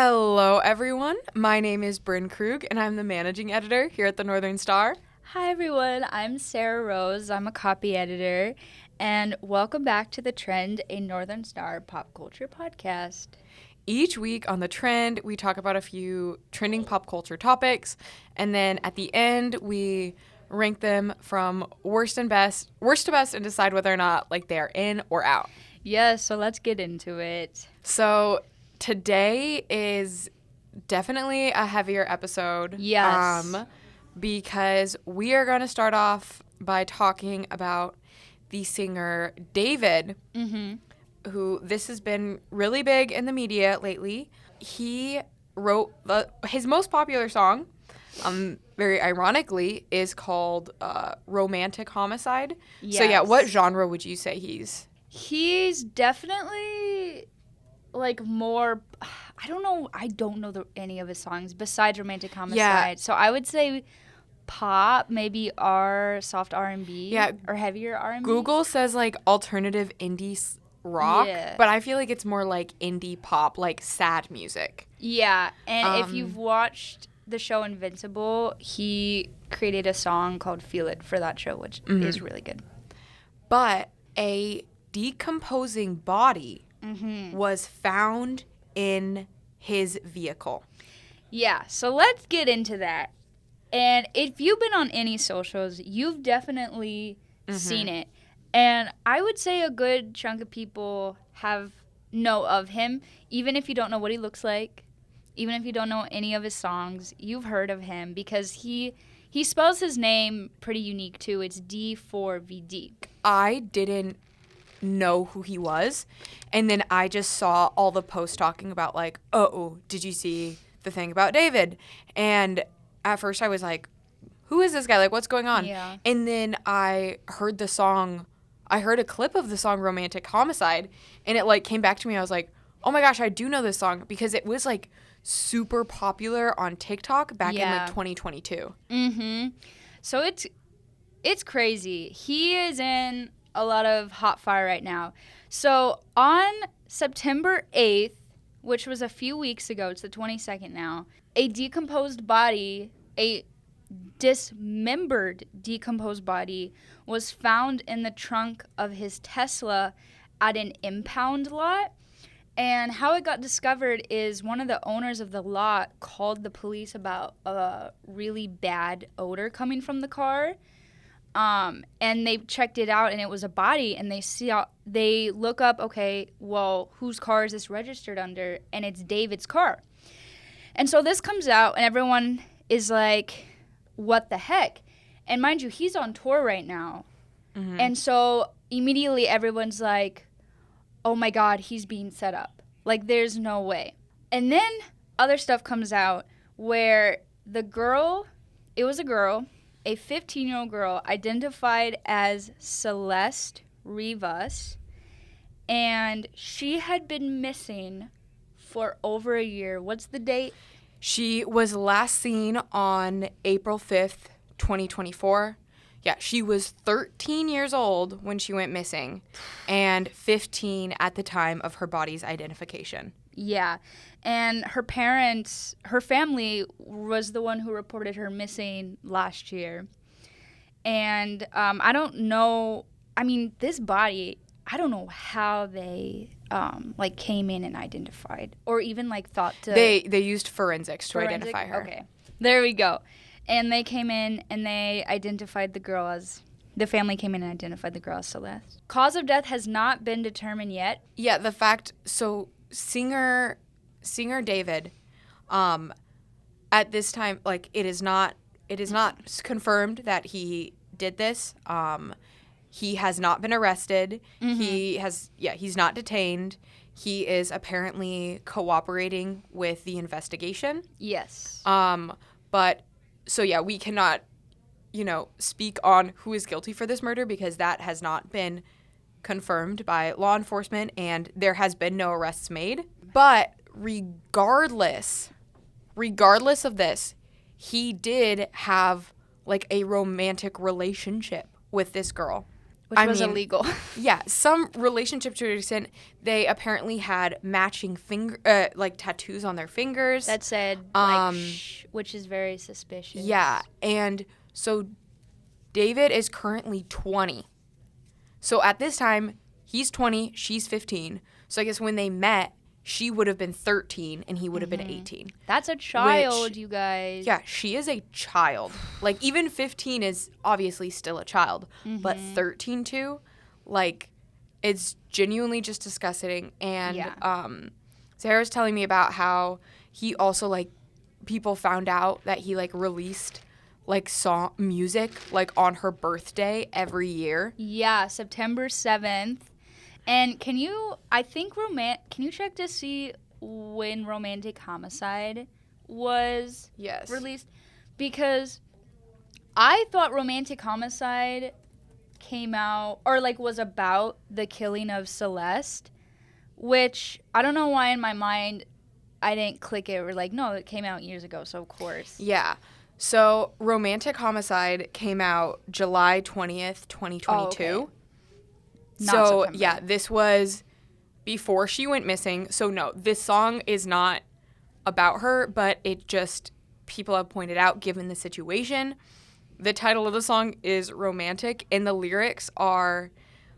Hello, everyone. My name is Bryn Krug, and I'm the managing editor here at the Northern Star. Hi, everyone. I'm Sarah Rose. I'm a copy editor, and welcome back to The Trend, a Northern Star pop culture podcast. Each week on The Trend, we talk about a few trending pop culture topics, and then at the end, we rank them from worst to best, and decide whether or not they're in or out. Yes, so let's get into it. So today is definitely a heavier episode. Yes. Because we are going to start off by talking about the singer David, who this has been really big in the media lately. He wrote his most popular song, very ironically, is called Romantic Homicide. Yes. So yeah, what genre would you say he's? He's definitely more, I don't know any of his songs besides Romantic Homicide. Yeah. So I would say pop, maybe soft R&B, or heavier R&B. Google says alternative indie rock, but I feel like it's more indie pop, sad music. Yeah, and if you've watched the show Invincible, he created a song called Feel It for that show, which is really good. But a decomposing body was found in his vehicle. Yeah, so let's get into that. And if you've been on any socials, you've definitely seen it. And I would say a good chunk of people know of him, even if you don't know what he looks like, even if you don't know any of his songs, you've heard of him because he spells his name pretty unique too. It's d4vd. I didn't know who he was, and then I just saw all the posts talking about did you see the thing about David? And at first I was like, who is this guy? What's going on? Yeah. And then I heard a clip of the song Romantic Homicide, and it came back to me. I was like, oh my gosh, I do know this song because it was super popular on TikTok back in 2022. So it's crazy. He is in a lot of hot fire right now. So on September 8th, which was a few weeks ago, it's the 22nd now, a dismembered decomposed body was found in the trunk of his Tesla at an impound lot. And how it got discovered is one of the owners of the lot called the police about a really bad odor coming from the car. And they checked it out, and it was a body, and they look up, okay, well, whose car is this registered under? And it's David's car. And so this comes out, and everyone is like, what the heck? And mind you, he's on tour right now. And so immediately everyone's like, oh my God, he's being set up. There's no way. And then other stuff comes out where it was a girl, a 15-year-old girl identified as Celeste Rivas, and she had been missing for over a year. What's the date? She was last seen on April 5th, 2024. Yeah, she was 13 years old when she went missing and 15 at the time of her body's identification. Yeah, and her family was the one who reported her missing last year. And I don't know, this body, I don't know how they came in and identified or even thought to. They used forensics to identify her. Okay, there we go. And they came in and they identified the family came in and identified the girl as Celeste. Cause of death has not been determined yet. Yeah, singer David, at this time, it is not confirmed that he did this. He has not been arrested. He's not detained. He is apparently cooperating with the investigation. Yes. We cannot, speak on who is guilty for this murder because that has not been confirmed by law enforcement and there has been no arrests made. But regardless of this, he did have a romantic relationship with this girl. which was illegal. Yeah, some relationship to an extent. They apparently had matching tattoos on their fingers that said shh, which is very suspicious. Yeah, and so David is currently 20. So at this time, he's 20, she's 15. So I guess when they met, she would have been 13 and he would have been 18. That's a child, you guys. Yeah, she is a child. Like, even 15 is obviously still a child, but 13 too, like, it's genuinely just disgusting. And Sarah's telling me about how he also, like, people found out that he, like, released, like, song music, like, on her birthday every year. Yeah, September 7th. And can you check to see when Romantic Homicide was released? Because I thought Romantic Homicide came out, or, like, was about the killing of Celeste, which I don't know why in my mind I didn't click it. Or, like, no, it came out years ago, so of course. Yeah. So Romantic Homicide came out July 20th, 2022. Oh, okay. So, yeah, this was before she went missing. So, no, this song is not about her, but it just, people have pointed out, given the situation. The title of the song is Romantic, and the lyrics are,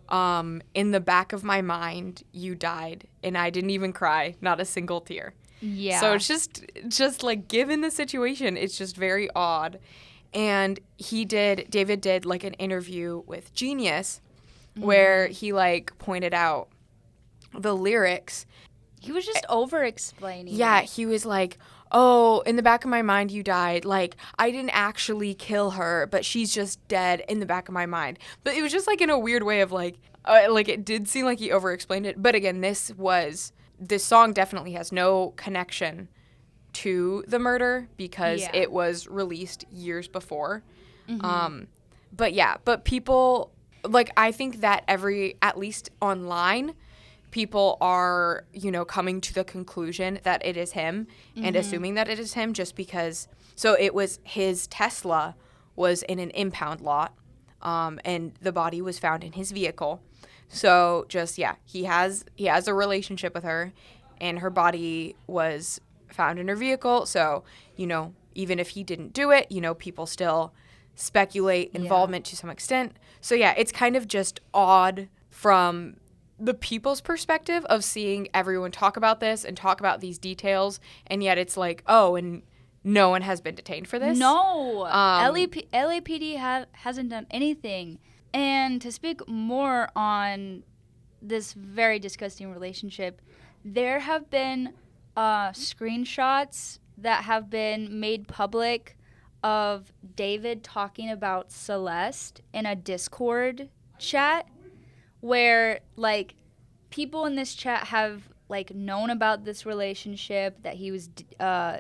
in the back of my mind, you died, and I didn't even cry, not a single tear. Yeah. So, it's just like, given the situation, it's just very odd. And David did, like, an interview with Genius, where he, like, pointed out the lyrics. He was just over-explaining. Yeah, he was like, oh, in the back of my mind, you died. Like, I didn't actually kill her, but she's just dead in the back of my mind. But it was just, like, in a weird way of, like, it did seem like he over-explained it. But, again, this song definitely has no connection to the murder because it was released years before. But people... Like, I think that at least online, people are, coming to the conclusion that it is him and assuming that it is him just because. So it was his Tesla was in an impound lot, and the body was found in his vehicle. So he has a relationship with her, and her body was found in her vehicle. So, even if he didn't do it, people still speculate involvement to some extent. So it's kind of just odd from the people's perspective of seeing everyone talk about this and talk about these details, and yet it's like, oh, and no one has been detained for this. No, LAPD hasn't done anything. And to speak more on this very disgusting relationship, there have been screenshots that have been made public of David talking about Celeste in a Discord chat where, like, people in this chat have, like, known about this relationship, that he was dating a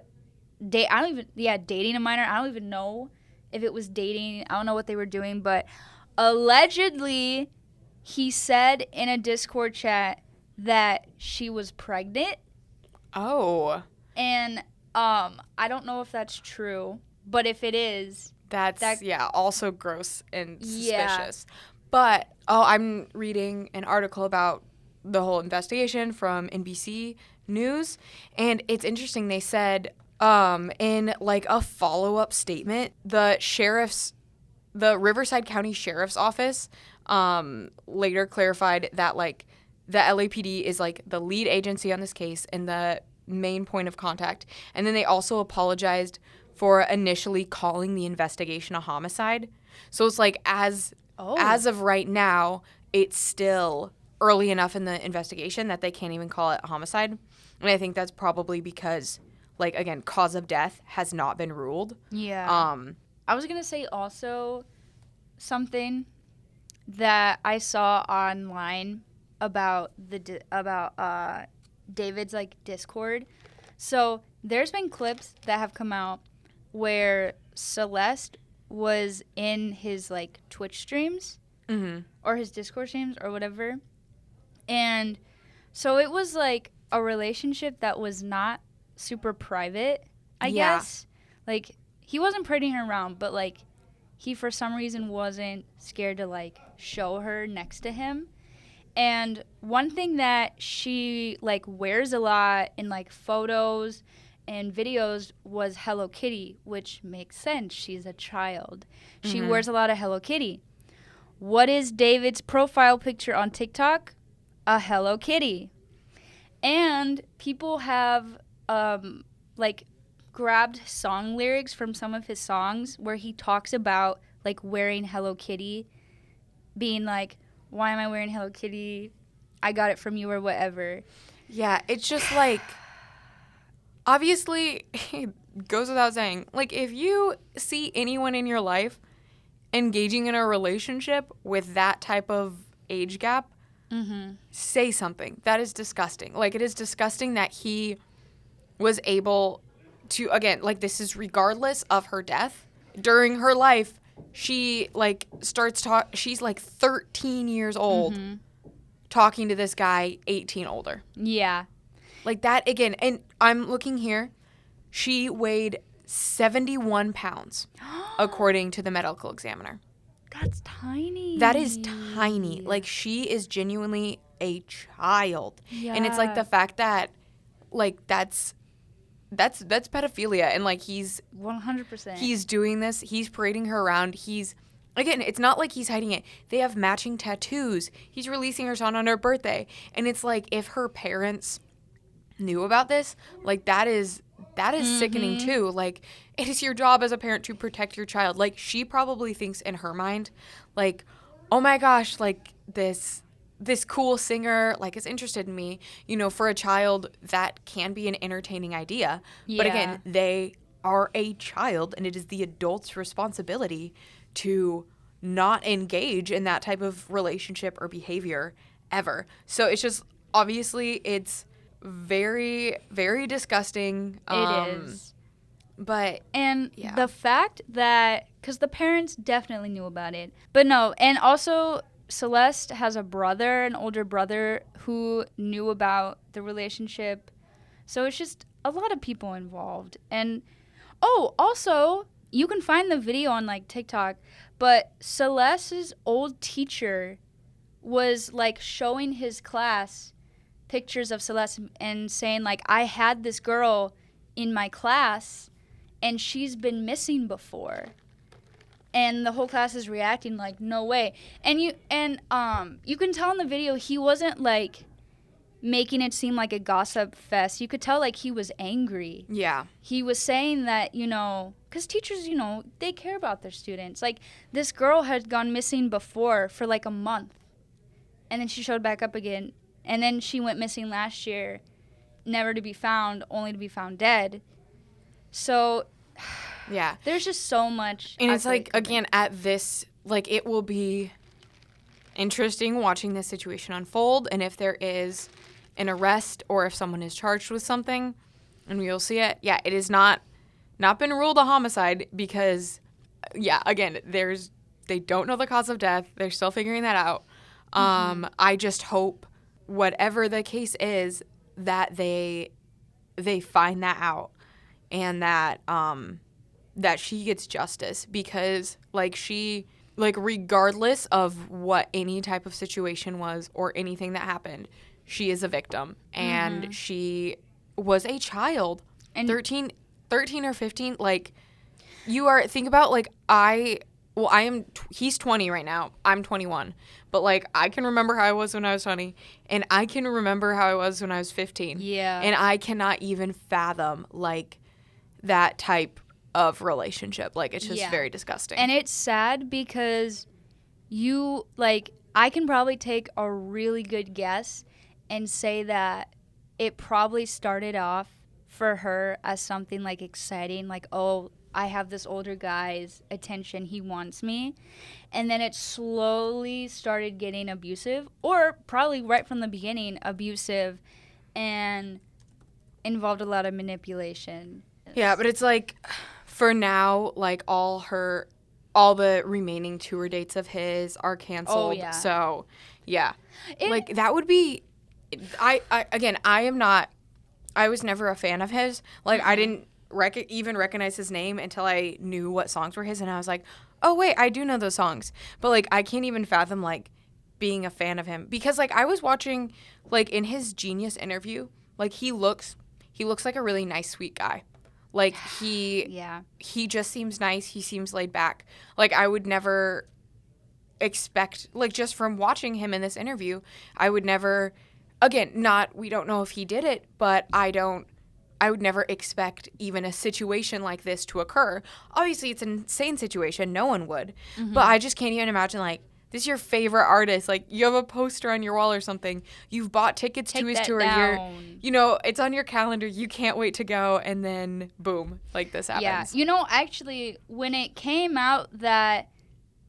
minor. I don't even know if it was dating. I don't know what they were doing, but allegedly he said in a Discord chat that she was pregnant. Oh. And I don't know if that's true. But if it is, that's also gross and suspicious. But I'm reading an article about the whole investigation from NBC News, and it's interesting. They said in, like, a follow-up statement, the Riverside County Sheriff's Office later clarified that, like, the LAPD is, like, the lead agency on this case and the main point of contact. And then they also apologized for initially calling the investigation a homicide. So it's like, as of right now, it's still early enough in the investigation that they can't even call it a homicide. And I think that's probably because, like, again, cause of death has not been ruled. Yeah. I was going to say also something that I saw online about David's, like, Discord. So there's been clips that have come out where Celeste was in his, like, Twitch streams or his Discord streams or whatever. And so it was, like, a relationship that was not super private, I guess. Like, he wasn't parading her around, but, like, he for some reason wasn't scared to like show her next to him. And one thing that she like wears a lot in like photos and videos was Hello Kitty, which makes sense. She's a child. She wears a lot of Hello Kitty. What is David's profile picture on TikTok? A Hello Kitty. And people have like grabbed song lyrics from some of his songs where he talks about like wearing Hello Kitty, being like, why am I wearing Hello Kitty? I got it from you or whatever. Yeah, it's just like, obviously, it goes without saying, like, if you see anyone in your life engaging in a relationship with that type of age gap, say something. That is disgusting. Like, it is disgusting that he was able to, again, like, this is regardless of her death. During her life, she, like, she's, like, 13 years old talking to this guy 18 older. Yeah. Like, that, again, and I'm looking here. She weighed 71 pounds, according to the medical examiner. That's tiny. That is tiny. Like, she is genuinely a child. Yeah. And it's, like, the fact that, like, that's pedophilia. And, like, he's 100%. He's doing this. He's parading her around. Again, it's not like he's hiding it. They have matching tattoos. He's releasing her song on her birthday. And it's like, if her parents knew about this, like, that is sickening too. Like, it is your job as a parent to protect your child. Like, she probably thinks in her mind, like, oh my gosh, like, this cool singer, like, is interested in me. You know, for a child, that can be an entertaining idea. Yeah. But again, they are a child, and it is the adult's responsibility to not engage in that type of relationship or behavior ever. So it's just, obviously, it's very, very disgusting. It is. But And yeah. the fact that, because the parents definitely knew about it. But no, and also Celeste has a brother, an older brother, who knew about the relationship. So it's just a lot of people involved. And, also, you can find the video on, like, TikTok, but Celeste's old teacher was, like, showing his class pictures of Celeste and saying, like, I had this girl in my class and she's been missing before. And the whole class is reacting like, no way. And you can tell in the video he wasn't, like, making it seem like a gossip fest. You could tell, like, he was angry. Yeah. He was saying that, because teachers, they care about their students. Like, this girl had gone missing before for, like, a month. And then she showed back up again. And then she went missing last year, never to be found, only to be found dead. So, yeah. There's just so much. And it's like, again, at this, like, it will be interesting watching this situation unfold. And if there is an arrest or if someone is charged with something, and we'll see it. Yeah, it is not been ruled a homicide because, yeah, again, they don't know the cause of death. They're still figuring that out. I just hope, whatever the case is, that they find that out and that that she gets justice, because, like, regardless of what any type of situation was or anything that happened, she is a victim, and she was a child, and 13 or 15. Like, think about, like, he's 20 right now. I'm 21. But, like, I can remember how I was when I was 20, and I can remember how I was when I was 15. Yeah. And I cannot even fathom, like, that type of relationship. Like, it's just very disgusting. And it's sad because I can probably take a really good guess and say that it probably started off for her as something, like, exciting, like, oh, I have this older guy's attention, he wants me. And then it slowly started getting abusive, or probably right from the beginning abusive, and involved a lot of manipulation. Yeah, but it's like, for now, like, all the remaining tour dates of his are canceled. Oh, yeah. So, yeah. Like, that would be, I was never a fan of his. Like, I didn't even recognize his name until I knew what songs were his, and I was like, Oh, wait, I do know those songs. But, like, I can't even fathom, like, being a fan of him. Because, like, I was watching, like, in his Genius interview, like, he looks like a really nice, sweet guy. Like, he just seems nice. He seems laid back. Like, I would never expect, like, just from watching him in this interview, I would never, again, we don't know if he did it, but I would never expect even a situation like this to occur. Obviously, it's an insane situation. No one would. Mm-hmm. But I just can't even imagine, like, this is your favorite artist. Like, you have a poster on your wall or something. You've bought tickets to his tour. It's on your calendar. You can't wait to go. And then, boom, like, this happens. Yeah. Actually, when it came out that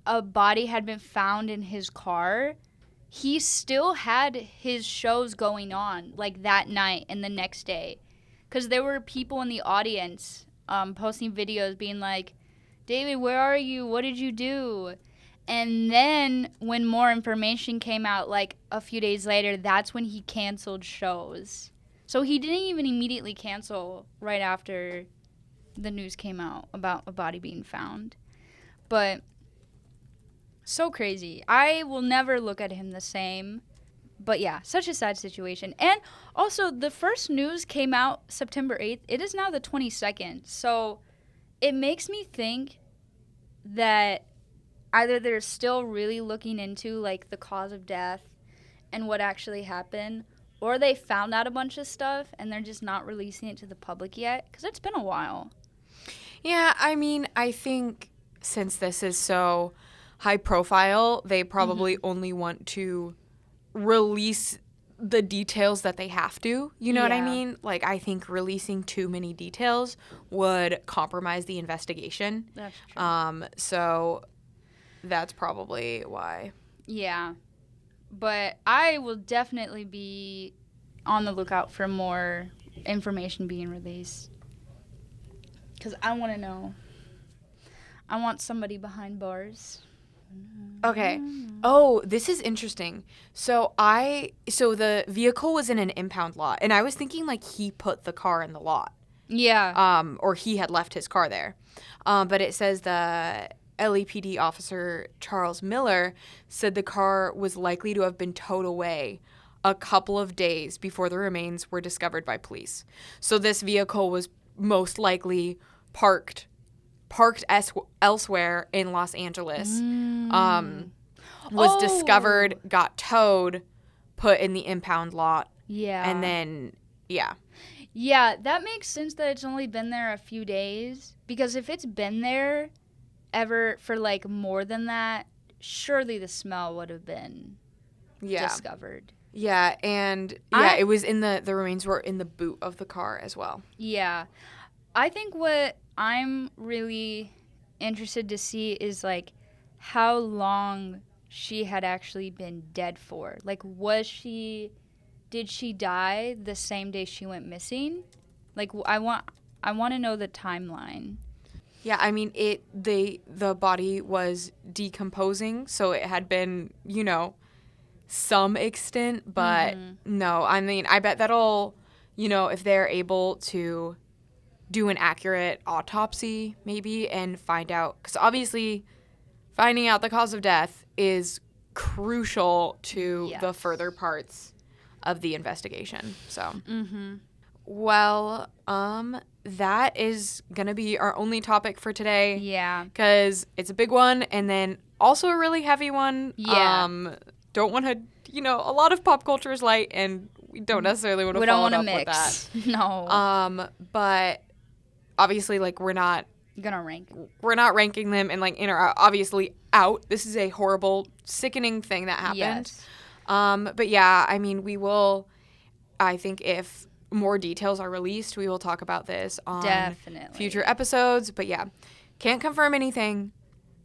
a body had been found in his car, he still had his shows going on, like, that night and the next day. Because there were people in the audience posting videos being like, David, where are you? What did you do? And then when more information came out, like a few days later, that's when he canceled shows. So he didn't even immediately cancel right after the news came out about a body being found. But so crazy. I will never look at him the same. But yeah, such a sad situation. And also, the first news came out September 8th. It is now the 22nd. So it makes me think that either they're still really looking into, like, the cause of death and what actually happened, or they found out a bunch of stuff and they're just not releasing it to the public yet, because it's been a while. Yeah, I mean, I think since this is so high profile, they probably only want to release the details that they have to. You know what I mean? Like, I think releasing too many details would compromise the investigation. That's true. So that's probably why. Yeah. But I will definitely be on the lookout for more information being released. Because I want to know. I want somebody behind bars. Okay. Oh, this is interesting. So the vehicle was in an impound lot, and I was thinking, like, he put the car in the lot. Yeah. Or he had left his car there. But it says the LAPD officer Charles Miller said the car was likely to have been towed away a couple of days before the remains were discovered by police. So this vehicle was most likely parked elsewhere in Los Angeles. Was discovered, got towed, put in the impound lot. Yeah. And then, yeah. Yeah, that makes sense that it's only been there a few days. Because if it's been there ever for, like, more than that, surely the smell would have been discovered. Yeah, and it was in the remains were in the boot of the car as well. Yeah. I think what I'm really interested to see is, like, how long she had actually been dead for. Like, did she die the same day she went missing? Like, I want to know the timeline. Yeah, I mean, the body was decomposing, so it had been, some extent, but no, I mean, I bet that'll, if they're able to do an accurate autopsy maybe and find out, because obviously finding out the cause of death is crucial to the further parts of the investigation. So, well, that is going to be our only topic for today. Yeah. Because it's a big one and then also a really heavy one. Yeah. Don't want to, a lot of pop culture is light and we don't necessarily want to follow up with that. No. But obviously, like, we're not ranking them and, like, in or out. Obviously out. This is a horrible, sickening thing that happened. Yes. But yeah, I mean, I think if more details are released, we will talk about this on future episodes. But yeah, can't confirm anything.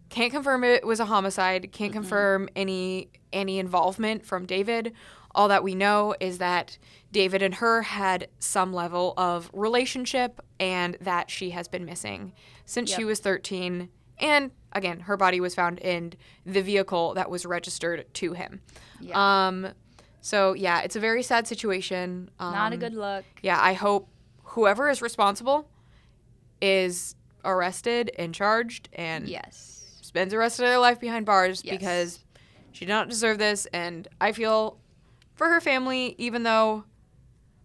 Can't confirm it was a homicide. Can't confirm any involvement from David. All that we know is that David and her had some level of relationship and that she has been missing since she was 13. And again, her body was found in the vehicle that was registered to him. Yeah. So yeah, it's a very sad situation. Not a good look. Yeah, I hope whoever is responsible is arrested and charged and spends the rest of their life behind bars Yes. because she did not deserve this. And I feel for her family, even though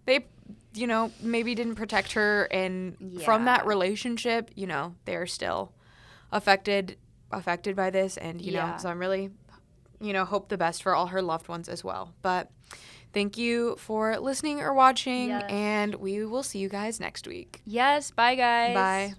they, you know, maybe didn't protect her and from that relationship, you know, they're still affected by this. And, you know, so I'm really, you know, hope the best for all her loved ones as well. But thank you for listening or watching, and we will see you guys next week. Yes, bye guys. Bye.